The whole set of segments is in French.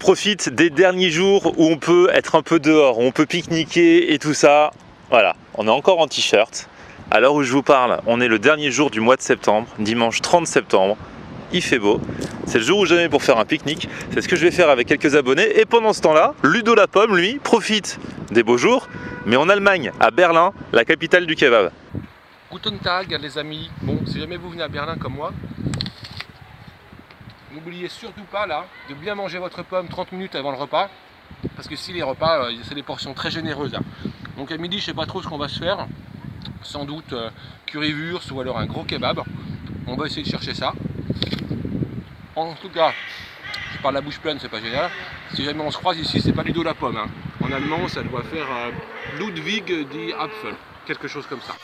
profite des derniers jours où on peut être un peu dehors, où on peut pique-niquer et tout ça. Voilà, on est encore en t-shirt. À l'heure où je vous parle, on est le dernier jour du mois de septembre, dimanche 30 septembre. Il fait beau, c'est le jour où jamais pour faire un pique-nique. C'est ce que je vais faire avec quelques abonnés. Et pendant ce temps-là, Ludo la Pomme, lui, profite des beaux jours, mais en Allemagne, à Berlin, la capitale du kebab. Guten Tag les amis. Bon, si jamais vous venez à Berlin comme moi, n'oubliez surtout pas là de bien manger votre pomme 30 minutes avant le repas. Parce que si les repas, c'est des portions très généreuses. Hein. Donc à midi, je sais pas trop ce qu'on va se faire. Sans doute currywurst ou alors un gros kebab. On va essayer de chercher ça. En tout cas, je parle la bouche pleine, c'est pas génial. Si jamais on se croise ici, c'est pas Ludo la Pomme. Hein. En allemand, ça doit faire Ludwig die Apfel. Quelque chose comme ça.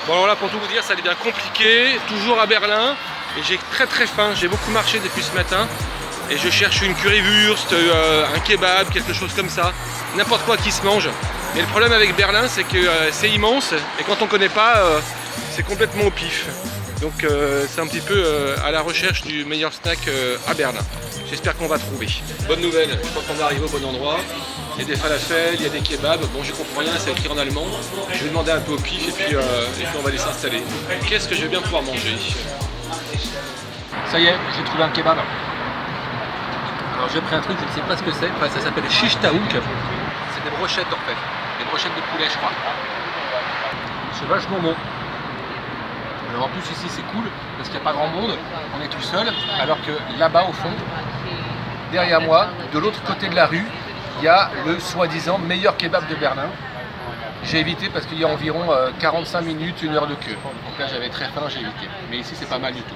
Bon alors là, pour tout vous dire, ça devient compliqué. Toujours à Berlin. Et j'ai très faim. J'ai beaucoup marché depuis ce matin. Et je cherche une currywurst, un kebab, quelque chose comme ça. N'importe quoi qui se mange. Mais le problème avec Berlin, c'est que c'est immense. Et quand on ne connaît pas, c'est complètement au pif. Donc c'est un petit peu à la recherche du meilleur snack à Berlin. J'espère qu'on va trouver. Bonne nouvelle, je crois qu'on va arriver au bon endroit. Il y a des falafels, il y a des kebabs. Bon, je comprends rien, c'est écrit en allemand. Je vais demander un peu au pif et puis on va aller s'installer. Qu'est-ce que je vais bien pouvoir manger? Ça y est, j'ai trouvé un kebab. Alors j'ai pris un truc, je ne sais pas ce que c'est, enfin, ça s'appelle shish taouk. C'est des brochettes en fait, des brochettes de poulet je crois. C'est vachement bon. Alors en plus ici c'est cool parce qu'il n'y a pas grand monde, on est tout seul, alors que là-bas au fond, derrière moi, de l'autre côté de la rue, il y a le soi-disant meilleur kebab de Berlin. J'ai évité parce qu'il y a environ 45 minutes, 1 heure de queue. Donc là j'avais très faim, j'ai évité. Mais ici c'est pas mal du tout.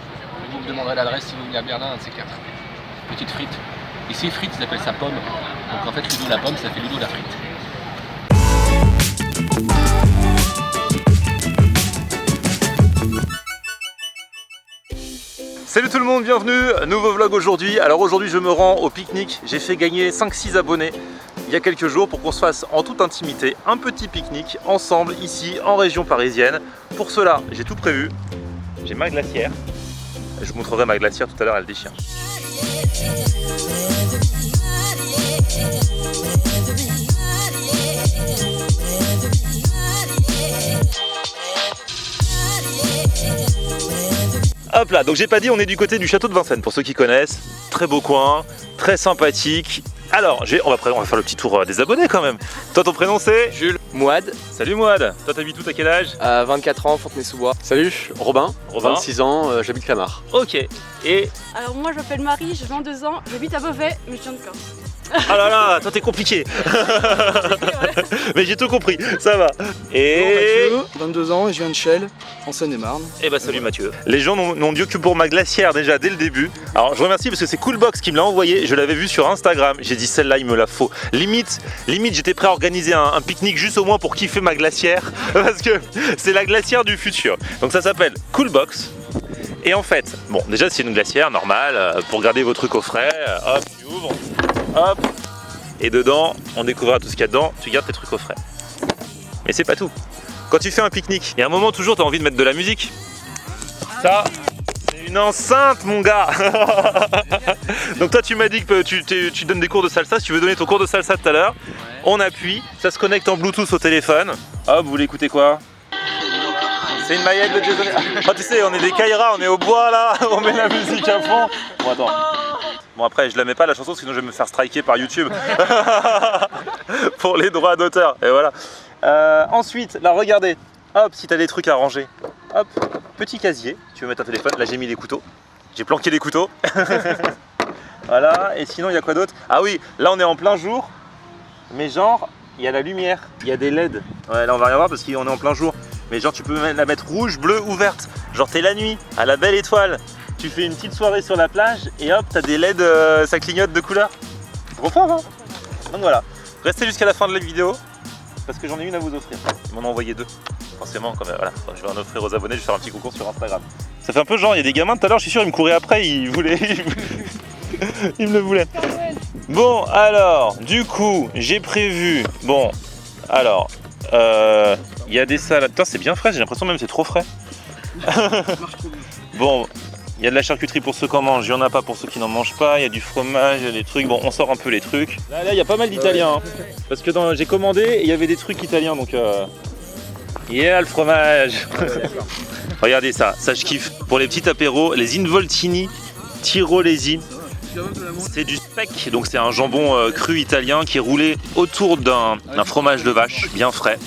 Vous me demanderez l'adresse si vous venez à Berlin, un de ces quatre. Petite frite. Ici, frite, ils appellent ça pomme. Donc en fait, Ludo la pomme, ça fait Ludo la frite. Salut tout le monde, bienvenue, nouveau vlog aujourd'hui. Alors aujourd'hui, je me rends au pique-nique. J'ai fait gagner 5-6 abonnés il y a quelques jours pour qu'on se fasse en toute intimité un petit pique-nique ensemble ici en région parisienne. Pour cela, j'ai tout prévu. J'ai ma glacière. Je vous montrerai ma glacière tout à l'heure, elle déchire. Hop là, donc j'ai pas dit, on est du côté du château de Vincennes pour ceux qui connaissent. Très beau coin, très sympathique. Alors, on va faire le petit tour des abonnés quand même. Toi, ton prénom c'est Jules. Mouad. Salut Mouad. Toi, t'habites où, t'as quel âge? 24 ans, Fontenay-sous-Bois. Salut, Robin. 26 ans, j'habite Clamart. Ok. Et alors moi je m'appelle Marie, j'ai 22 ans, j'habite à Beauvais, mais je viens de Corse. ah là là, toi t'es compliqué. Mais j'ai tout compris, ça va. Et Mathieu, 22 ans et je viens de Chelles, en Seine-et-Marne. eh bah salut Mathieu. Les gens n'ont Dieu que pour ma glacière déjà dès le début. Alors je remercie parce que c'est Coolbox qui me l'a envoyé. Je l'avais vu sur Instagram. J'ai dit celle-là il me la faut. Limite j'étais prêt à organiser un pique-nique juste au moins pour kiffer ma glacière. Parce que c'est la glacière du futur. Donc ça s'appelle Coolbox. Et en fait, bon déjà c'est une glacière normale pour garder vos trucs au frais. Hop, tu ouvres. Hop. Et dedans, on découvrira tout ce qu'il y a dedans. Tu gardes tes trucs au frais. Mais c'est pas tout. Quand tu fais un pique-nique, il y a un moment toujours tu as envie de mettre de la musique. Ça, c'est une enceinte mon gars. Donc toi tu m'as dit que tu donnes des cours de salsa. Si tu veux donner ton cours de salsa tout à l'heure, on appuie, ça se connecte en Bluetooth au téléphone. Hop, vous voulez écouter quoi? C'est une maillette de Jason. Oh, tu sais, on est des Kaira, on est au bois là, on met la musique à fond. Bon attends. Bon après je la mets pas la chanson sinon je vais me faire striker par YouTube pour les droits d'auteur. Et voilà. Ensuite, là regardez. Hop, si t'as des trucs à ranger. Hop, petit casier. Tu veux mettre un téléphone. Là j'ai mis des couteaux. J'ai planqué des couteaux. Voilà. Et sinon il y a quoi d'autre? Ah oui, là on est en plein jour. Mais genre, il y a la lumière. Il y a des LED. Ouais, là on va rien voir parce qu'on est en plein jour. Mais genre tu peux la mettre rouge, bleue ou verte. Genre t'es la nuit, à la belle étoile. Tu fais une petite soirée sur la plage et hop, t'as des LED, ça clignote de couleurs. Trop fort hein. Donc voilà, restez jusqu'à la fin de la vidéo parce que j'en ai une à vous offrir. Ils m'en ont envoyé 2. Forcément, comme voilà, je vais en offrir aux abonnés, je vais faire un petit concours sur Instagram. Ça fait un peu genre, il y a des gamins tout à l'heure, je suis sûr, ils me couraient après, ils voulaient. Ils me le voulaient. Bon, alors, du coup, j'ai prévu. Bon, alors, il y a des salades. Putain, c'est bien frais, j'ai l'impression même que c'est trop frais. Bon, Il y a de la charcuterie pour ceux qui en mangent, il n'y en a pas pour ceux qui n'en mangent pas, il y a du fromage, il y a des trucs. Bon, on sort un peu les trucs. Là il y a pas mal d'italiens. Hein. Parce que j'ai commandé et il y avait des trucs italiens donc. Yeah, le fromage. Regardez ça je kiffe. Pour les petits apéros, les involtini tirolesi. C'est du speck, donc c'est un jambon cru italien qui est roulé autour d'un fromage de vache bien frais.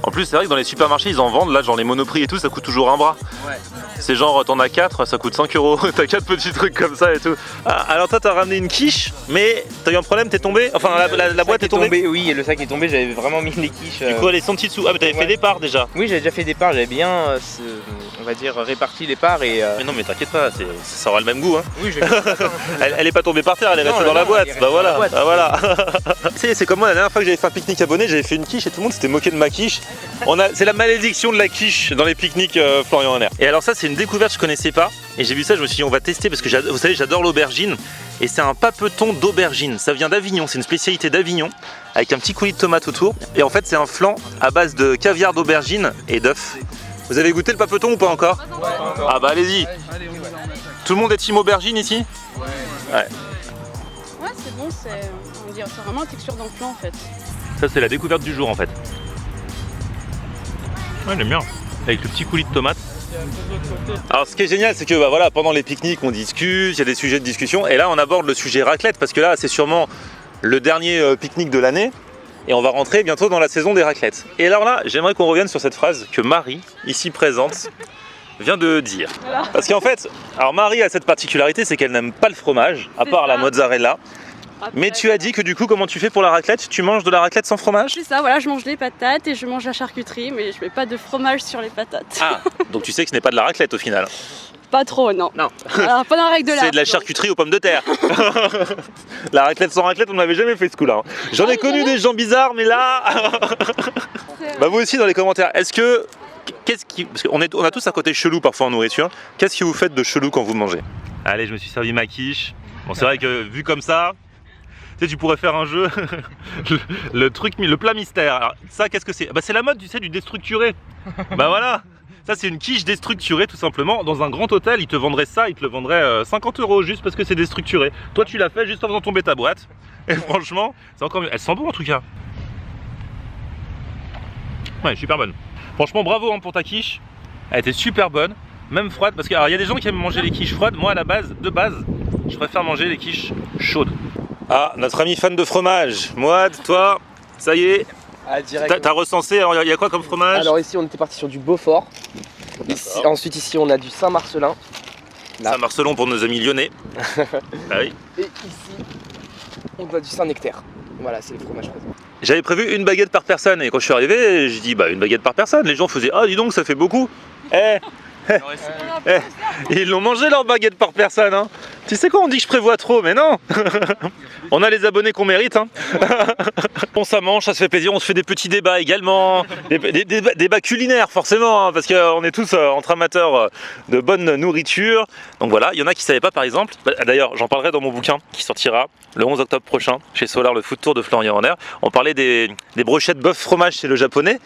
En plus, c'est vrai que dans les supermarchés, ils en vendent, là, genre les Monoprix et tout, ça coûte toujours un bras. Ouais. C'est genre, t'en as 4, ça coûte 5 €. T'as 4 petits trucs comme ça et tout. Ah, alors toi, t'as ramené une quiche, mais t'as eu un problème, t'es tombé? Enfin, la boîte est tombée? Oui, le sac est tombé, j'avais vraiment mis les quiches. Du coup, elle est sortie dessous. Ah, mais t'avais fait des parts déjà? Oui, j'avais déjà fait des parts, j'avais bien, on va dire, réparti les parts et... Mais non, mais t'inquiète pas, ça aura le même goût. Hein. Oui, elle est pas tombée par terre, elle est restée dans la boîte. Bah voilà, bah voilà. C'est comme moi, la dernière fois que j'avais fait un pique-nique abonné, j'avais fait une quiche et tout le monde s'était moqué de ma quiche. C'est la malédiction de la quiche dans les pique-niques Florian Honner. Et alors ça, c'est une découverte que je connaissais pas. Et j'ai vu ça, je me suis dit on va tester parce que vous savez, j'adore l'aubergine. Et c'est un papeton d'aubergine. Ça vient d'Avignon, c'est une spécialité d'Avignon avec un petit coulis de tomate autour. Et en fait, c'est un flan à base de caviar d'aubergine et d'œufs. Vous avez goûté le papeton ou pas encore? Ah bah allez-y. Tout le monde est team aubergine ici? Ouais. Ouais, c'est bon, c'est vraiment la texture d'un flan en fait. Ça, c'est la découverte du jour en fait. Ouais, j'aime bien. Avec le petit coulis de tomate. Alors ce qui est génial, c'est que bah, voilà, pendant les pique-niques on discute, il y a des sujets de discussion et là on aborde le sujet raclette parce que là c'est sûrement le dernier pique-nique de l'année et on va rentrer bientôt dans la saison des raclettes. Et alors là, j'aimerais qu'on revienne sur cette phrase que Marie, ici présente, vient de dire. Voilà. Parce qu'en fait, alors Marie a cette particularité, c'est qu'elle n'aime pas le fromage, à part la mozzarella. Mais tu as dit que du coup, comment tu fais pour la raclette? Tu manges de la raclette sans fromage? C'est ça, voilà, je mange les patates et je mange la charcuterie, mais je mets pas de fromage sur les patates. Ah, donc tu sais que ce n'est pas de la raclette au final? Pas trop, non. Non. Alors, pas dans la règle de l'art. C'est de la charcuterie aux pommes de terre. La raclette sans raclette, on n'avait jamais fait ce coup-là. J'en ai connu des gens bizarres, mais là... Bah vous aussi dans les commentaires, est-ce que... Parce qu'on a tous un côté chelou parfois en nourriture. Qu'est-ce que vous faites de chelou quand vous mangez? Allez, je me suis servi ma quiche. Bon, c'est vrai que vu comme ça... Tu sais, tu pourrais faire un jeu, le plat mystère. Alors, ça, qu'est-ce que c'est? Bah, c'est la mode, tu sais, du déstructuré. Bah voilà, ça c'est une quiche déstructurée tout simplement. Dans un grand hôtel, ils te vendraient ça, ils te le vendraient 50 € juste parce que c'est déstructuré. Toi, tu l'as fait juste en faisant tomber ta boîte. Et franchement, c'est encore mieux. Elle sent bon en tout cas. Ouais, super bonne. Franchement, bravo hein, pour ta quiche. Elle était super bonne, même froide. Parce qu'il y a des gens qui aiment manger les quiches froides. Moi, à la base, je préfère manger les quiches chaudes. Ah, notre ami fan de fromage, Moad, toi, ça y est, t'as recensé, il y a quoi comme fromage? Alors ici on était parti sur du Beaufort, ensuite ici on a du Saint-Marcelin. Saint-Marcelin pour nos amis lyonnais. Ah oui. Et ici on a du Saint-Nectaire, voilà c'est les fromages présents. J'avais prévu une baguette par personne et quand je suis arrivé, je dis bah une baguette par personne, les gens faisaient ah dis donc ça fait beaucoup. Ils l'ont mangé leur baguette par personne hein. Tu sais quoi, on dit que je prévois trop, mais non. On a les abonnés qu'on mérite hein. Bon ça mange, ça se fait plaisir, on se fait des petits débats également. Des débats culinaires forcément hein, parce qu'on est tous entre amateurs de bonne nourriture. Donc voilà, il y en a qui ne savaient pas par exemple. D'ailleurs j'en parlerai dans mon bouquin qui sortira le 11 octobre prochain chez Solar, le food tour de Florian Honner. On parlait des brochettes bœuf fromage chez le japonais.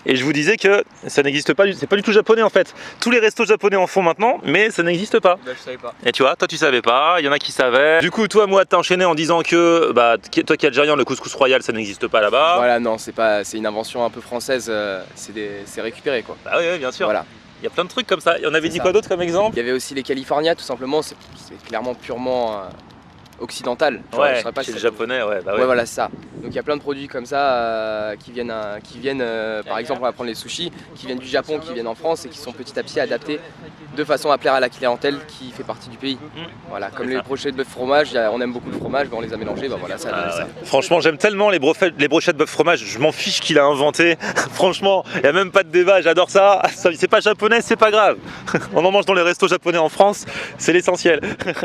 Et je vous disais que ça n'existe pas, c'est pas du tout japonais en fait. Tous les restos japonais en font maintenant, mais ça n'existe pas. Bah, je savais pas. Et tu vois, toi tu savais pas, il y en a qui savaient. Du coup, toi, moi, t'as enchaîné en disant que, bah, toi qui es algérien, le couscous royal, ça n'existe pas là-bas. Voilà, non, c'est une invention un peu française, c'est récupéré quoi. Bah oui, bien sûr. Voilà. Il y a plein de trucs comme ça. Et on avait dit quoi d'autre comme exemple? Il y avait aussi les California, tout simplement, c'est clairement purement occidental. Ouais, chez les japonais, ouais. Bah ouais, voilà ça. Donc il y a plein de produits comme ça qui viennent par exemple, on va prendre les sushis, qui viennent du Japon, qui viennent en France et qui sont petit à petit adaptés de façon à plaire à la clientèle qui fait partie du pays. Voilà, comme les brochettes de bœuf fromage, on aime beaucoup le fromage, on les a mélangés, bah voilà, ça a donné ça. Franchement, j'aime tellement les brochettes de bœuf fromage, je m'en fiche qu'il a inventé. Franchement, il n'y a même pas de débat, j'adore ça. C'est pas japonais, c'est pas grave. On en mange dans les restos japonais en France, c'est l'essentiel.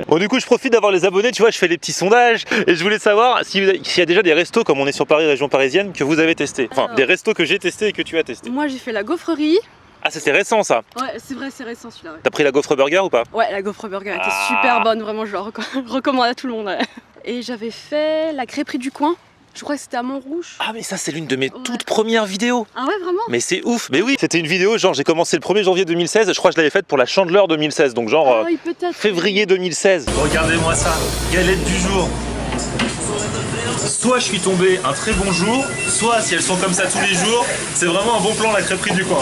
Bon, du coup, je profite d'avoir les abonnés, tu vois, je fais les petits sondages et je voulais savoir s'il y a déjà des restos, comme on est sur Paris, région parisienne, que vous avez testé. Enfin, des restos que j'ai testés et que tu as testé. Moi, j'ai fait la gaufrerie. Ah, c'est récent ça? Ouais, c'est vrai, c'est récent celui-là. Ouais. T'as pris la gaufre burger ou pas? Ouais, la gaufre burger était super bonne, vraiment, je la recommande à tout le monde. Ouais. Et j'avais fait la crêperie du coin. Je crois que c'était à Montrouge. Ah mais ça c'est l'une de mes Ouais. toutes premières vidéos. Ah ouais, vraiment? Mais c'est ouf. Mais oui, c'était une vidéo, genre j'ai commencé le 1er janvier 2016, je crois que je l'avais faite pour la Chandeleur 2016, donc genre Ah oui, peut-être. février 2016. Regardez-moi ça, galette du jour. Soit je suis tombé un très bon jour, soit si elles sont comme ça tous les jours, c'est vraiment un bon plan la crêperie du coin.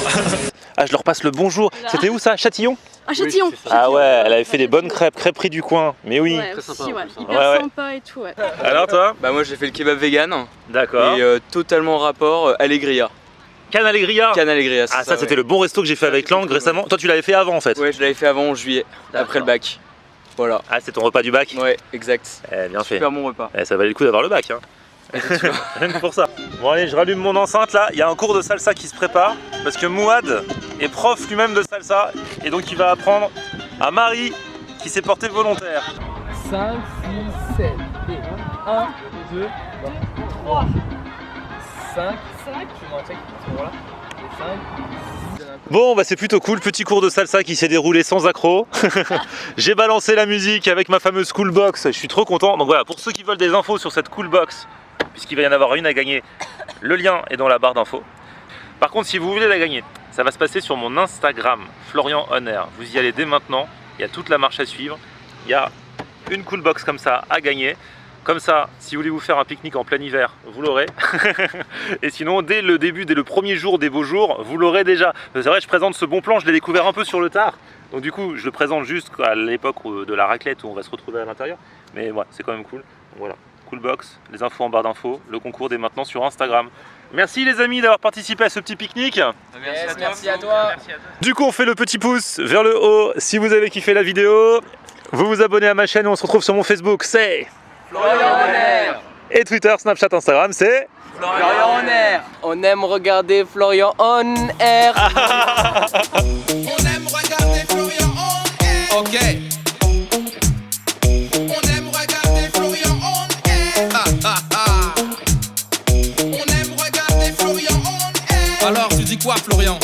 Ah, je leur passe le bonjour. C'était où ça? Châtillon? Ah, Châtillon. Ah ouais, elle avait fait des bonnes crêpes, crêperie du coin. Mais oui. Ouais, Très aussi, sympa, ouais. en plus, hein. Hyper Ouais, ouais. sympa et tout, ouais. Alors toi? Bah moi j'ai fait le kebab vegan D'accord. et totalement rapport Allegria. Canne Allegria. Canne Allegria, Ah ça c'était le bon resto que j'ai fait avec Lang récemment. Toi tu l'avais fait avant en fait. Ouais, je l'avais fait avant en juillet, après le bac. Voilà. Ah c'est ton repas du bac. Ouais, exact. Bien fait. Super bon repas. Ça valait le coup d'avoir le bac hein. Rien que pour ça. Bon allez, je rallume mon enceinte là, il y a un cours de salsa qui se prépare parce que Mouad est prof lui-même de salsa et donc il va apprendre à Marie qui s'est portée volontaire. 5, 6, 7. Et 1, 2, 3, 5. Tu m'en check à ce moment-là. Et 5. Bon bah c'est plutôt cool, petit cours de salsa qui s'est déroulé sans accroc. J'ai balancé la musique avec ma fameuse cool box, je suis trop content. Donc voilà, pour ceux qui veulent des infos sur cette cool box, puisqu'il va y en avoir une à gagner, le lien est dans la barre d'infos. Par contre si vous voulez la gagner, ça va se passer sur mon Instagram, Florian On Air. Vous y allez dès maintenant, il y a toute la marche à suivre, il y a une cool box comme ça à gagner. Comme ça, si vous voulez vous faire un pique-nique en plein hiver, vous l'aurez. Et sinon, dès le début, dès le premier jour des beaux jours, vous l'aurez déjà. C'est vrai, je présente ce bon plan, je l'ai découvert un peu sur le tard. Donc du coup, je le présente juste à l'époque de la raclette où on va se retrouver à l'intérieur. Mais ouais, c'est quand même cool. Donc voilà, cool box, les infos en barre d'infos, le concours dès maintenant sur Instagram. Merci les amis d'avoir participé à ce petit pique-nique. Merci à toi. Du coup, on fait le petit pouce vers le haut si vous avez kiffé la vidéo. Vous vous abonnez à ma chaîne et on se retrouve sur mon Facebook, c'est Florian On Air. et Twitter, Snapchat, Instagram, c'est Florian On Air. On aime regarder Florian On Air. On aime regarder Florian On Air. Ok. On aime regarder Florian On Air. On aime regarder Florian On Air. Alors tu dis quoi Florian?